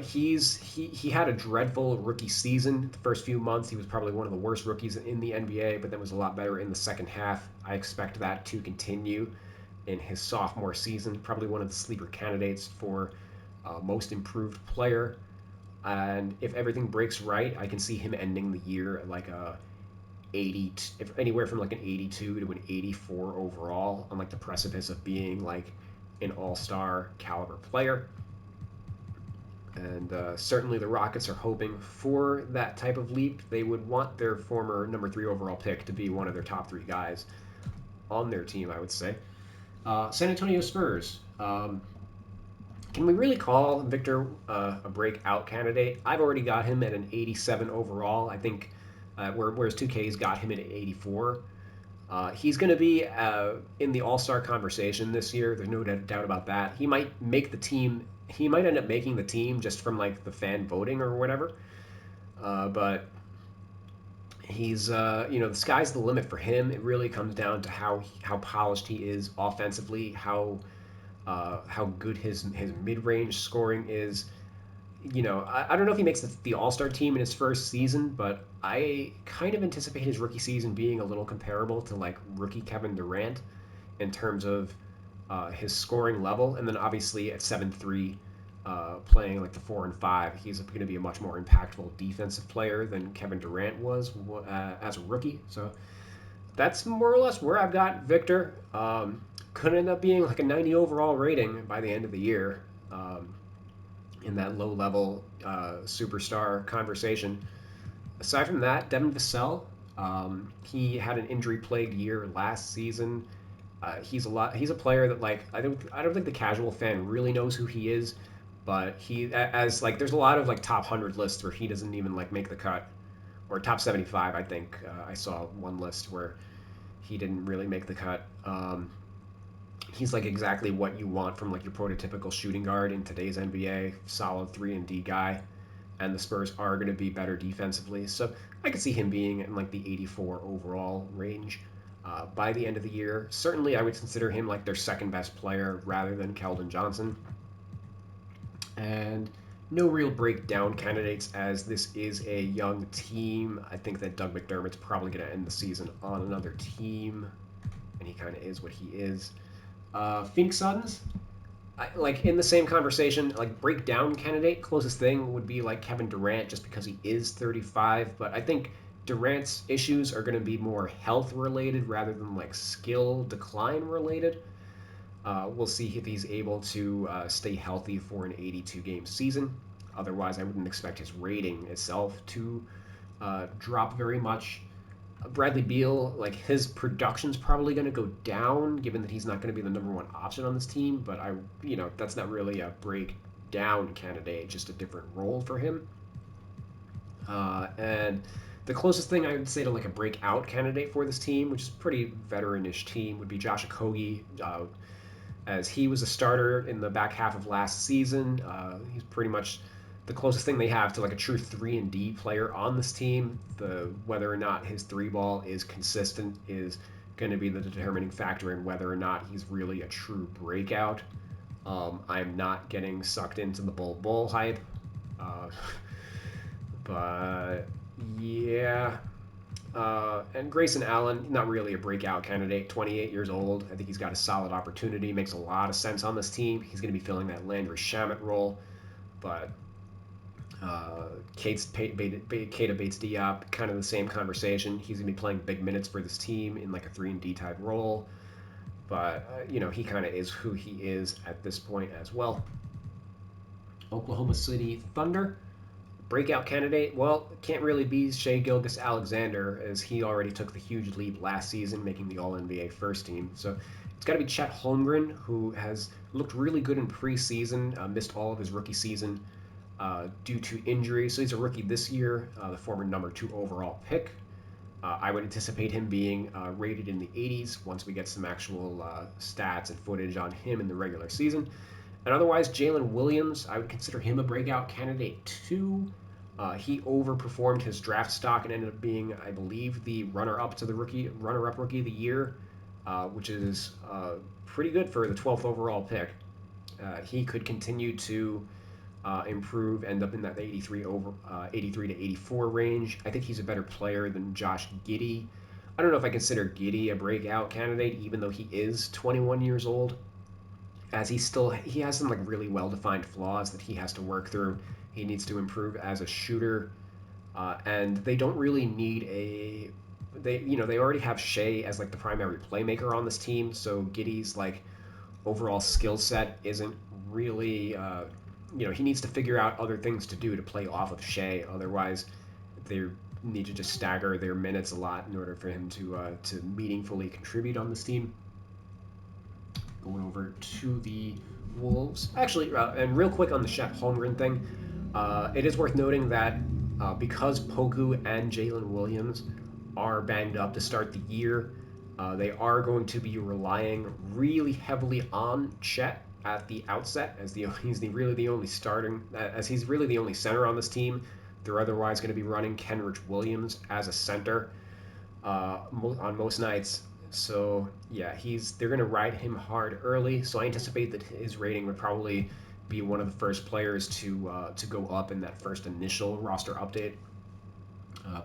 He had a dreadful rookie season. The first few months, he was probably one of the worst rookies in the NBA, but then was a lot better in the second half. I expect that to continue in his sophomore season. Probably one of the sleeper candidates for most improved player. And if everything breaks right, I can see him ending the year at like a 80, anywhere from like an 82 to an 84 overall, on like the precipice of being like an all-star caliber player. And certainly the Rockets are hoping for that type of leap. They would want their former number 3 overall pick to be one of their top 3 guys on their team, I would say. San Antonio Spurs. Can we really call Victor a breakout candidate? I've already got him at an 87 overall. I think whereas 2K's got him at 84. He's going to be in the All-Star conversation this year. There's no doubt about that. He might make the team. He might end up making the team just from like the fan voting or whatever. But He's the sky's the limit for him. It really comes down to how polished he is offensively, how good his mid range scoring is. I don't know if he makes the All Star team in his first season, but I kind of anticipate his rookie season being a little comparable to like rookie Kevin Durant in terms of his scoring level, and then obviously at 7'3", playing like the 4 and 5, he's going to be a much more impactful defensive player than Kevin Durant was as a rookie. So that's more or less where I've got Victor. Could end up being like a 90 overall rating by the end of the year. In that low level superstar conversation. Aside from that, Devin Vassell, he had an injury plagued year last season. He's a player that like I don't think the casual fan really knows who he is, but he as like there's a lot of like top 100 lists where he doesn't even like make the cut, or top 75. I think I saw one list where he didn't really make the cut. He's like exactly what you want from like your prototypical shooting guard in today's NBA, solid 3 and D guy, and the Spurs are going to be better defensively. So I could see him being in like the 84 overall range by the end of the year. Certainly, I would consider him like their second best player rather than Keldon Johnson. And no real breakdown candidates as this is a young team. I think that Doug McDermott's probably going to end the season on another team, and he kind of is what he is. Phoenix Suns, like in the same conversation, like breakdown candidate, closest thing would be like Kevin Durant, just because he is 35. But I think Durant's issues are going to be more health related rather than like skill decline related. We'll see if he's able to stay healthy for an 82 game season. Otherwise, I wouldn't expect his rating itself to drop very much. Bradley Beal, like his production's probably going to go down, given that he's not going to be the number one option on this team. But that's not really a breakdown candidate, just a different role for him. And the closest thing I would say to like a breakout candidate for this team, which is a pretty veteranish team, would be Josh Okogie, as he was a starter in the back half of last season. He's pretty much the closest thing they have to like a true 3 and D player on this team. The whether or not his three ball is consistent is going to be the determining factor in whether or not he's really a true breakout. I'm not getting sucked into the bull hype, uh, but yeah. And Grayson Allen, not really a breakout candidate, 28 years old. I think he's got a solid opportunity, makes a lot of sense on this team. He's going to be filling that Landry Shamet role, but Keita Bates Diop, kind of the same conversation. He's going to be playing big minutes for this team in like a 3 and D type role, but he kind of is who he is at this point as well. Oklahoma City Thunder, breakout candidate, well, can't really be Shea Gilgeous-Alexander, as he already took the huge leap last season, making the All-NBA first team. So it's got to be Chet Holmgren, who has looked really good in preseason, missed all of his rookie season due to injury. So he's a rookie this year, the former number 2 overall pick. I would anticipate him being rated in the 80s once we get some actual stats and footage on him in the regular season. And otherwise, Jalen Williams, I would consider him a breakout candidate too. He overperformed his draft stock and ended up being, I believe, the runner-up rookie of the year, which is pretty good for the 12th overall pick. He could continue to improve, end up in that 83 to 84 range. I think he's a better player than Josh Giddey. I don't know if I consider Giddey a breakout candidate, even though he is 21 years old, as he has some like really well defined flaws that he has to work through. He needs to improve as a shooter, and they don't really need they already have Shea as like the primary playmaker on this team, so Giddey's like overall skill set isn't really he needs to figure out other things to do to play off of Shea. Otherwise, they need to just stagger their minutes a lot in order for him to meaningfully contribute on this team. Going over to the Wolves. Actually, and real quick on the Chet Holmgren thing, it is worth noting that because Poku and Jalen Williams are banged up to start the year, they are going to be relying really heavily on Chet at the outset, as he's really the only center on this team. They're otherwise going to be running Kenrich Williams as a center on most nights. So yeah, they're going to ride him hard early. So I anticipate that his rating would probably be one of the first players to go up in that first initial roster update.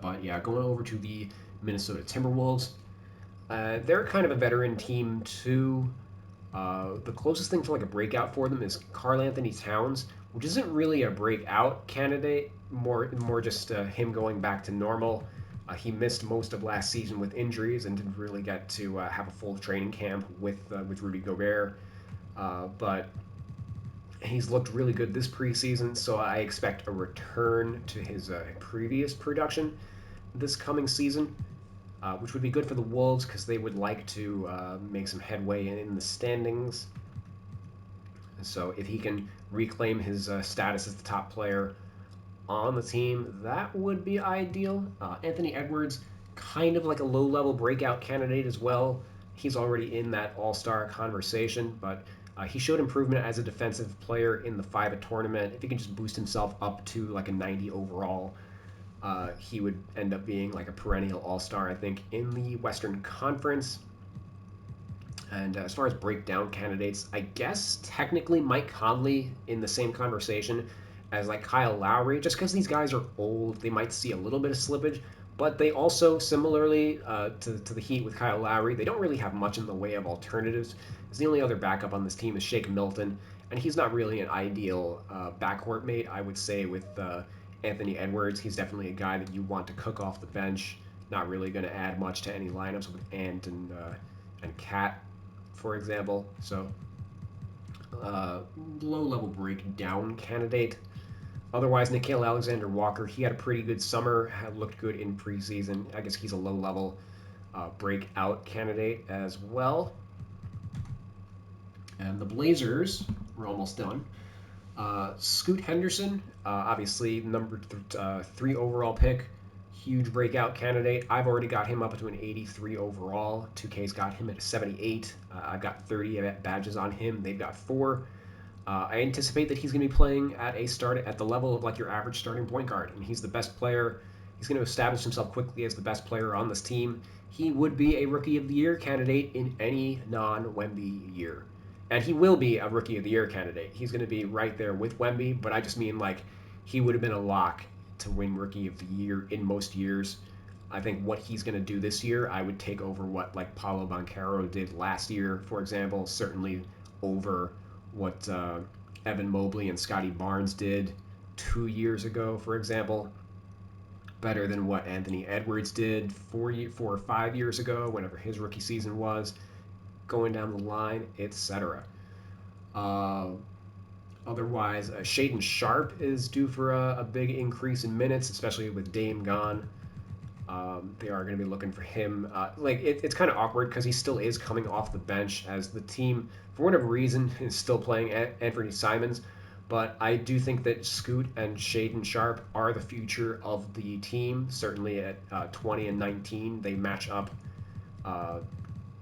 But yeah, going over to the Minnesota Timberwolves, they're kind of a veteran team too. The closest thing to like a breakout for them is Karl Anthony Towns, which isn't really a breakout candidate, more just him going back to normal. He missed most of last season with injuries and didn't really get to have a full training camp with Rudy Gobert. But he's looked really good this preseason, so I expect a return to his previous production this coming season, which would be good for the Wolves because they would like to make some headway in the standings. So if he can reclaim his status as the top player on the team, that would be ideal. Anthony Edwards, kind of like a low-level breakout candidate as well. He's already in that all-star conversation, but he showed improvement as a defensive player in the FIBA tournament. If he can just boost himself up to like a 90 overall, he would end up being like a perennial all-star, I think, in the Western Conference. And as far as breakdown candidates, I guess technically Mike Conley in the same conversation as like Kyle Lowry, just because these guys are old, they might see a little bit of slippage, but they also, similarly to the Heat with Kyle Lowry, they don't really have much in the way of alternatives. As the only other backup on this team is Shake Milton, and he's not really an ideal backcourt mate, I would say, with Anthony Edwards. He's definitely a guy that you want to cook off the bench. Not really going to add much to any lineups with Ant and Cat, for example. So, low-level breakdown candidate. Otherwise, Nickeil Alexander-Walker, he had a pretty good summer, had looked good in preseason. I guess he's a low-level breakout candidate as well. And the Blazers, we're almost done. Scoot Henderson, obviously number 3 overall pick, huge breakout candidate. I've already got him up to an 83 overall. 2K's got him at a 78. I've got 30 badges on him. They've got 4. I anticipate that he's going to be playing at the level of like your average starting point guard, and he's the best player. He's going to establish himself quickly as the best player on this team. He would be a Rookie of the Year candidate in any non-Wemby year. And he will be a Rookie of the Year candidate. He's going to be right there with Wemby, but I just mean like he would have been a lock to win Rookie of the Year in most years. I think what he's going to do this year, I would take over what like Paolo Banchero did last year, for example, certainly over what Evan Mobley and Scotty Barnes did 2 years ago, for example. Better than what Anthony Edwards did 4 or 5 years ago, whenever his rookie season was, going down the line, etc. Otherwise, Shaden Sharp is due for a big increase in minutes, especially with Dame gone. They are going to be looking for him. It's kind of awkward because he still is coming off the bench as the team, for whatever reason, is still playing Anthony Simons. But I do think that Scoot and Shaden Sharp are the future of the team. Certainly at 20 and 19, they match up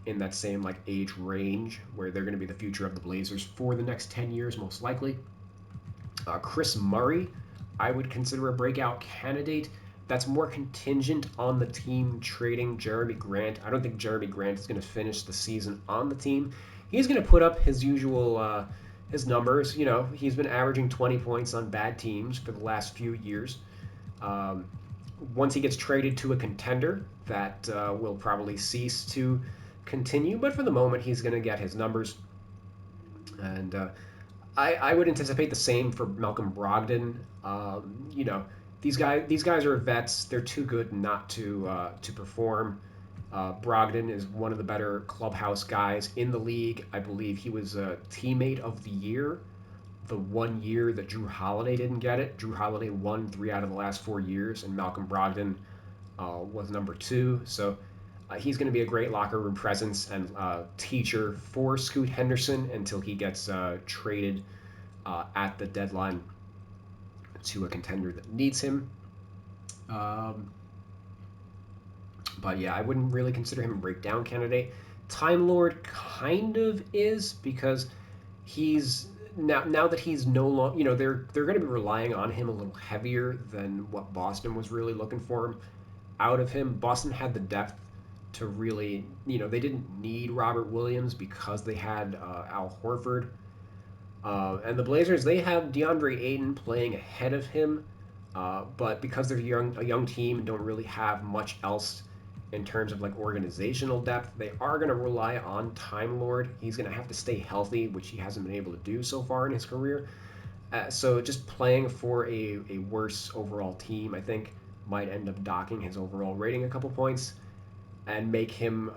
in that same like age range where they're going to be the future of the Blazers for the next 10 years, most likely. Chris Murray, I would consider a breakout candidate. That's more contingent on the team trading Jeremy Grant. I don't think Jeremy Grant is going to finish the season on the team. He's going to put up his usual his numbers. You know, he's been averaging 20 points on bad teams for the last few years. Once he gets traded to a contender, that will probably cease to continue. But for the moment, he's going to get his numbers. And I would anticipate the same for Malcolm Brogdon. You know, these guys are vets. They're too good not to perform. Brogdon is one of the better clubhouse guys in the league. I believe he was a teammate of the year the 1 year that Drew Holiday didn't get it. Drew Holiday won 3 out of the last 4 years, and Malcolm Brogdon was number 2. So he's going to be a great locker room presence and teacher for Scoot Henderson until he gets traded at the deadline to a contender that needs him. But yeah, I wouldn't really consider him a breakdown candidate. Time Lord kind of is because he's now that he's no longer, they're going to be relying on him a little heavier than what Boston was really looking for him out of him. Boston had the depth to really, they didn't need Robert Williams because they had Al Horford. And the Blazers, they have DeAndre Ayton playing ahead of him, but because they're a young team and don't really have much else in terms of like organizational depth, they are going to rely on Time Lord. He's going to have to stay healthy, which he hasn't been able to do so far in his career. So just playing for a worse overall team, I think, might end up docking his overall rating a couple points and make him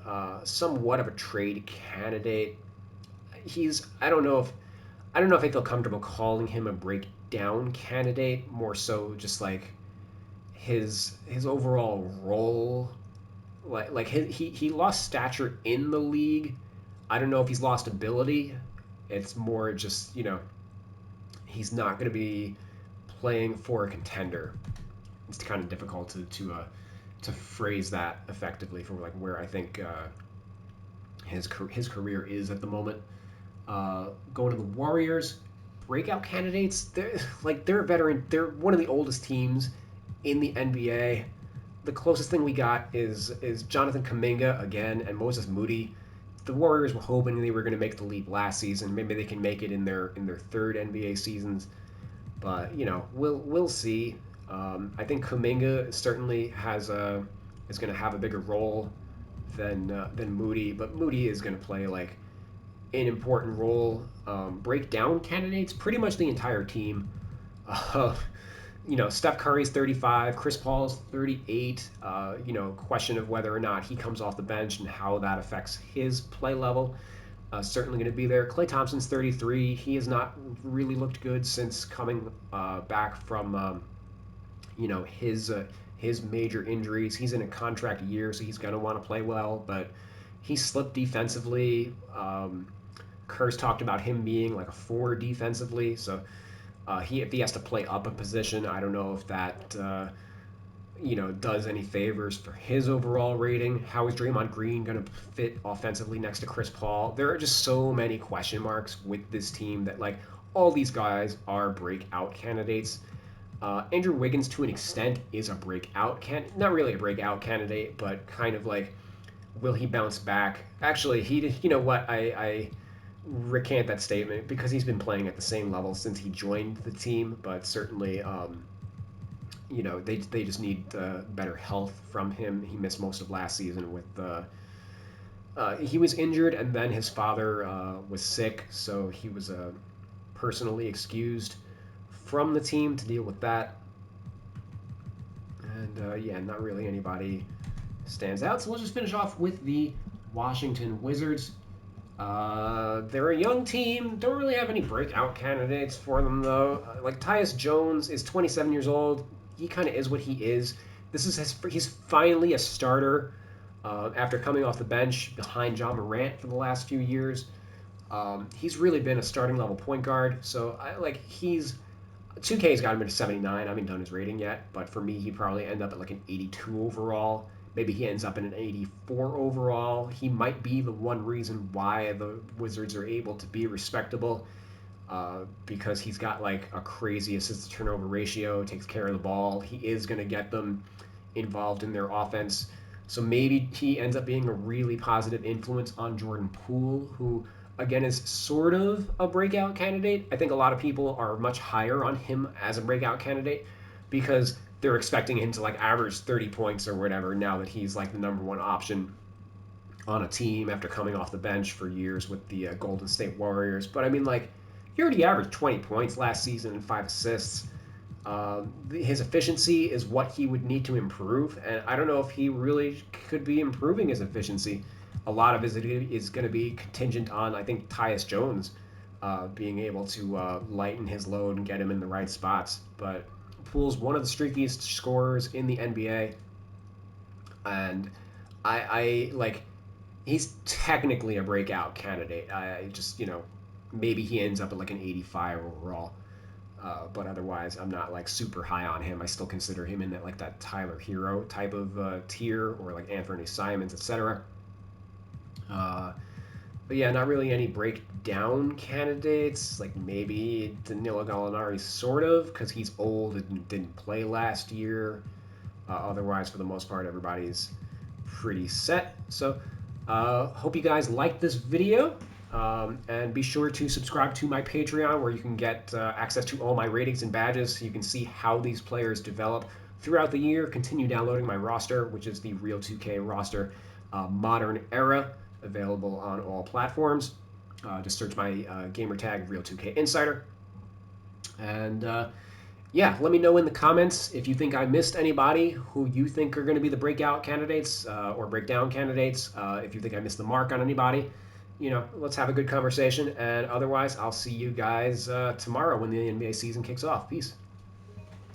somewhat of a trade candidate. He's I don't know if I feel comfortable calling him a breakdown candidate. More so, just like his overall role. Like he lost stature in the league. I don't know if he's lost ability. It's more just he's not going to be playing for a contender. It's kind of difficult to phrase that effectively for like where I think his career is at the moment. Going to the Warriors, breakout candidates. They're a veteran. They're one of the oldest teams in the NBA. The closest thing we got is Jonathan Kuminga again and Moses Moody. The Warriors were hoping they were going to make the leap last season. Maybe they can make it in their third NBA seasons, but we'll see. I think Kuminga certainly is going to have a bigger role than Moody, but Moody is going to play like an important role. Breakdown candidates, pretty much the entire team. Uh, Steph Curry's 35, Chris Paul's 38. Question of whether or not he comes off the bench and how that affects his play level. Certainly going to be there. Klay Thompson's 33. He has not really looked good since coming back from his major injuries. He's in a contract year, so he's going to want to play well, but he slipped defensively. Kerr's talked about him being like a 4 defensively, so if he has to play up a position, I don't know if that does any favors for his overall rating. How is Draymond Green going to fit offensively next to Chris Paul? There are just so many question marks with this team that like all these guys are breakout candidates. Andrew Wiggins, to an extent, is a not really a breakout candidate, but kind of like, will he bounce back? Actually, you know what? I recant that statement because he's been playing at the same level since he joined the team, but certainly, they just need better health from him. He missed most of last season with he was injured, and then his father was sick, so he was personally excused from the team to deal with that. And not really anybody stands out. So we'll just finish off with the Washington Wizards. They're a young team. Don't really have any breakout candidates for them, though. Like Tyus Jones is 27 years old. He kind of is what he is. He's finally a starter after coming off the bench behind John Morant for the last few years. He's really been a starting level point guard. So 2K's got him at 79. I haven't done his rating yet, but for me, he'd probably end up at like an 82 overall. Maybe he ends up in an 84 overall. He might be the one reason why the Wizards are able to be respectable, because he's got like a crazy assist to turnover ratio, takes care of the ball. He is going to get them involved in their offense. So maybe he ends up being a really positive influence on Jordan Poole, who again is sort of a breakout candidate. I think a lot of people are much higher on him as a breakout candidate because they're expecting him to like average 30 points or whatever now that he's like the number one option on a team after coming off the bench for years with the Golden State Warriors. But I mean, like, he already averaged 20 points last season and 5 assists. His efficiency is what he would need to improve, and I don't know if he really could be improving his efficiency. A lot of it is going to be contingent on, I think, Tyus Jones being able to lighten his load and get him in the right spots. But Poole's one of the streakiest scorers in the NBA, and I like, he's technically a breakout candidate. I just, maybe he ends up at like an 85 overall. But otherwise, I'm not like super high on him. I still consider him in that Tyler Hero type of tier, or like Anthony Simons, etc. But yeah, not really any breakdown candidates. Like maybe Danilo Gallinari, sort of, because he's old and didn't play last year. Otherwise, for the most part, everybody's pretty set. So, hope you guys liked this video. And be sure to subscribe to my Patreon where you can get access to all my ratings and badges so you can see how these players develop throughout the year. Continue downloading my roster, which is the Real 2K roster Modern Era, available on all platforms. Just search my gamer tag Real 2K Insider. And yeah, let me know in the comments if you think I missed anybody who you think are going to be the breakout candidates or breakdown candidates. If you think I missed the mark on anybody, let's have a good conversation. And otherwise, I'll see you guys tomorrow when the NBA season kicks off. Peace.